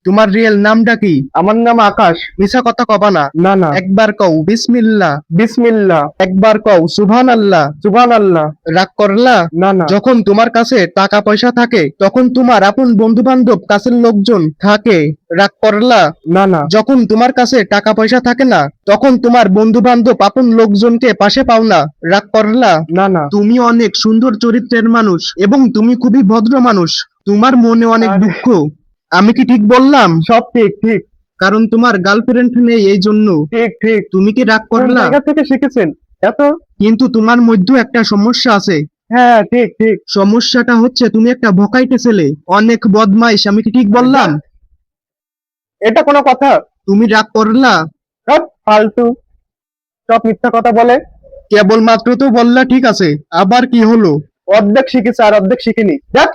তোমার রিয়েল নামটা কি? আমার নাম আকাশ। মিছা কথা কবা না। না না। একবার কও বিসমিল্লাহ। বিসমিল্লাহ। একবার কও সুবহানাল্লাহ। সুবহানাল্লাহ। রাগ করলা? না না। যখন তোমার কাছে টাকা পয়সা থাকে তখন তোমার আপন বন্ধু বান্ধব কাছের লোকজন থাকে, রাগ করলা? না না। যখন তোমার কাছে টাকা পয়সা থাকে না তখন তোমার বন্ধু বান্ধব আপন লোকজনকে পাশে পাও না, রাগ করলা? না না। তুমি অনেক সুন্দর চরিত্রের মানুষ এবং তুমি খুবই ভদ্র মানুষ। তোমার মনে অনেক আরে। দুঃখ। আমি কি ঠিক বললাম? সব ঠিক ঠিক কারণ তোমার গার্লফ্রেন্ড নেই এই জন্য। ঠিক ঠিক। তুমি কি রাগ কোন করলা? জায়গা থেকে শিখেছেন এত? কিন্তু তোমার মধ্যে একটা সমস্যা আছে। হ্যাঁ ঠিক ঠিক। সমস্যাটা হচ্ছে তুমি একটা ভকাইটে ছেলে, অনেক বদমাইশ। আমি কি ঠিক বললাম? এটা কোনো কথা? তুমি রাগ করলা? সব ফালতু, সব মিথ্যা কথা বলে। কেবল মাত্র তো বললা ঠিক আছে, আবার কি হলো? অর্ধেক শিখেছে আর অর্ধেক শিখিনি। দেখ।